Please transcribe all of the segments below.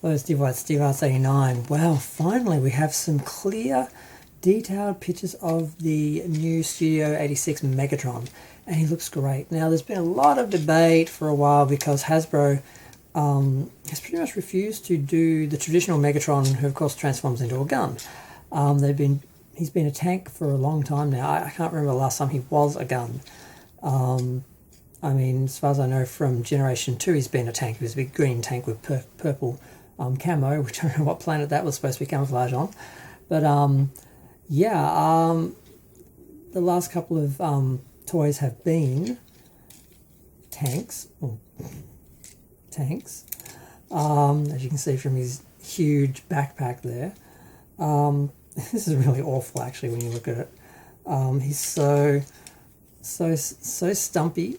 Hello, Steve White, Steve Arts 89. Well, finally we have some clear, detailed pictures of the new Studio 86 Megatron, and he looks great. Now, there's been a lot of debate for a while because Hasbro has pretty much refused to do the traditional Megatron, who of course transforms into a gun. He's been a tank for a long time now. I can't remember the last time he was a gun. I mean, as far as I know, from Generation 2 he's been a tank. He was a big green tank with purple camo, which I don't know what planet that was supposed to be camouflage on. But the last couple of toys have been tanks. As you can see from his huge backpack there. This is really awful, actually, when you look at it. He's so stumpy,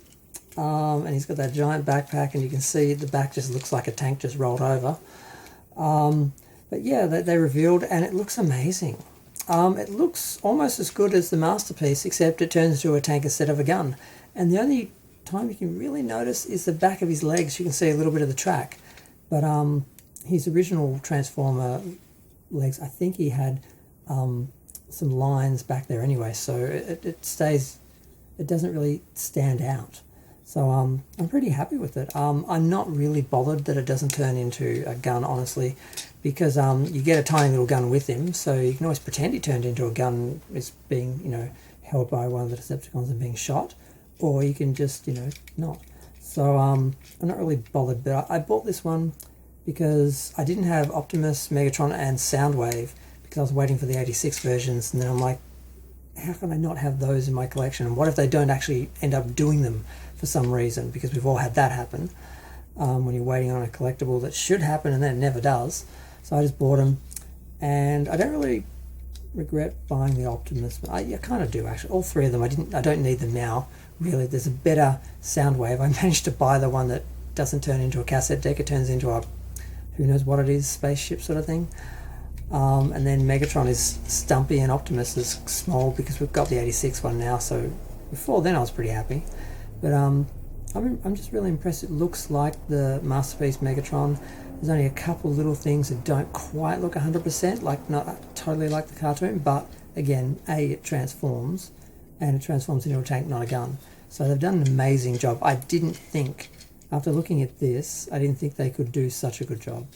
and he's got that giant backpack, and you can see the back just looks like a tank just rolled over. But yeah, they revealed, and it looks amazing. It looks almost as good as the Masterpiece, except it turns into a tank instead of a gun. And the only time you can really notice is the back of his legs. You can see a little bit of the track. But his original Transformer legs, I think he had some lines back there anyway, so it doesn't really stand out. So I'm pretty happy with it. I'm not really bothered that it doesn't turn into a gun, honestly, because you get a tiny little gun with him, so you can always pretend he turned into a gun, is being, held by one of the Decepticons and being shot, or you can just, not. So I'm not really bothered, but I bought this one because I didn't have Optimus, Megatron, and Soundwave, because I was waiting for the 86 versions, and then I'm like, how can I not have those in my collection? And what if they don't actually end up doing them for some reason? Because we've all had that happen when you're waiting on a collectible that should happen and then it never does. So I just bought them, and I don't really regret buying the Optimus. I kind of do, actually. All three of them. I don't need them now, really. There's a better Soundwave. I managed to buy the one that doesn't turn into a cassette deck. It turns into a, who knows what it is, spaceship sort of thing. And then Megatron is stumpy and Optimus is small because we've got the 86 one now, so before then I was pretty happy. But I'm just really impressed. It looks like the Masterpiece Megatron. There's only a couple little things that don't quite look 100%, like not totally like the cartoon, but again, it transforms, and it transforms into a tank, not a gun. So they've done an amazing job. I didn't think, after looking at this, I didn't think they could do such a good job.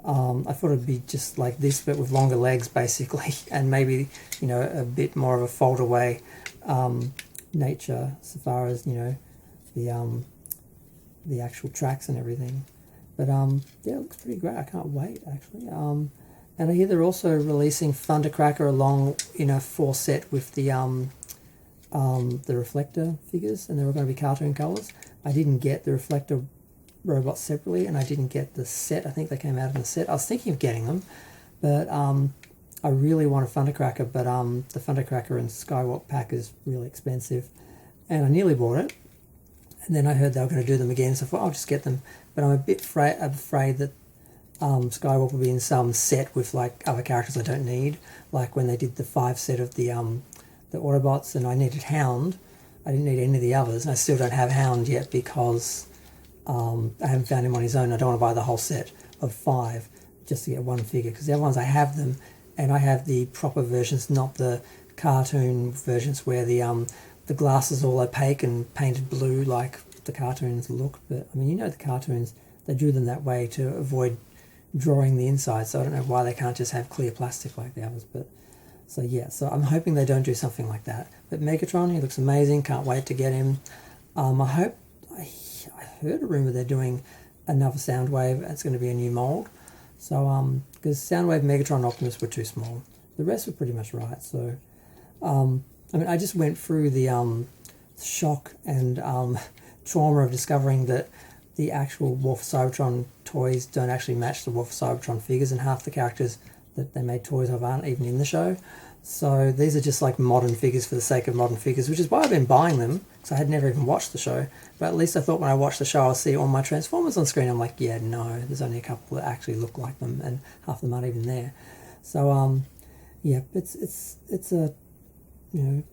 I thought it'd be just like this, but with longer legs, basically, and maybe, a bit more of a fold-away nature, so far as, the actual tracks and everything. But, yeah, it looks pretty great. I can't wait, actually. And I hear they're also releasing Thundercracker along in a 4-set with the reflector figures, and they were going to be cartoon colours. I didn't get the reflector robots separately, and I didn't get the set. I think they came out in the set. I was thinking of getting them, but I really want a Thundercracker, but the Thundercracker and Skywalk pack is really expensive, and I nearly bought it, and then I heard they were going to do them again, so I thought I'll just get them. But I'm a bit afraid that Skywalk will be in some set with like other characters I don't need, like when they did the 5 set of the Autobots, and I needed Hound. I didn't need any of the others, and I still don't have Hound yet because I haven't found him on his own. I don't want to buy the whole set of 5 just to get one figure, because the other ones I have them, and I have the proper versions, not the cartoon versions where the glass is all opaque and painted blue like the cartoons look. But I mean, the cartoons, they drew them that way to avoid drawing the inside, so I don't know why they can't just have clear plastic like the others. But so yeah, so I'm hoping they don't do something like that. But Megatron, he looks amazing. Can't wait to get him. I heard a rumor they're doing another Soundwave. It's going to be a new mold. So because Soundwave, Megatron, and Optimus were too small. The rest were pretty much right. So I mean, I just went through the shock and trauma of discovering that the actual War for Cybertron toys don't actually match the War for Cybertron figures, and half the characters that they made toys of aren't even in the show. So these are just like modern figures for the sake of modern figures, which is why I've been buying them, because I had never even watched the show. But at least I thought when I watched the show I'll see all my Transformers on screen. I'm like, yeah, no, there's only a couple that actually look like them, and half of them aren't even there. So yeah, it's a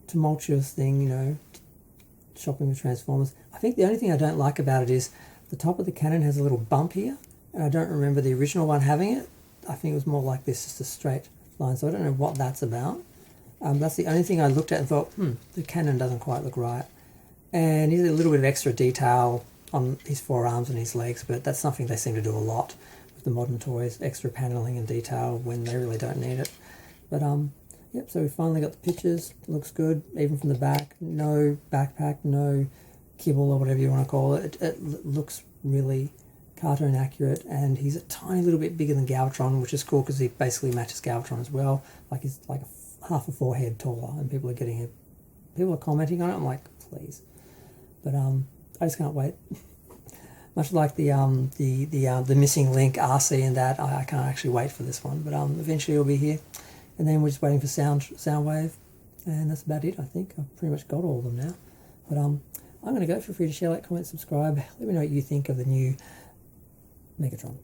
tumultuous thing, shopping with Transformers. I think the only thing I don't like about it is the top of the cannon has a little bump here, and I don't remember the original one having it. I think it was more like this, just a straight line, so I don't know what that's about. That's the only thing I looked at and thought, the cannon doesn't quite look right. And he's a little bit of extra detail on his forearms and his legs, but that's something they seem to do a lot with the modern toys, extra paneling and detail when they really don't need it. But yep, so we finally got the pictures. It looks good, even from the back. No backpack, no kibble or whatever you want to call it. It looks really cartoon accurate, and he's a tiny little bit bigger than Galvatron, which is cool because he basically matches Galvatron as well. Like he's like half a forehead taller, and people are commenting on it. I'm like, please. But I just can't wait. Much like the missing link RC and that, I can't actually wait for this one. But eventually it'll be here, and then we're just waiting for Soundwave, and that's about it. I think I've pretty much got all of them now. But I'm going to go. Feel free to share, like, comment, subscribe. Let me know what you think of the new Megatron.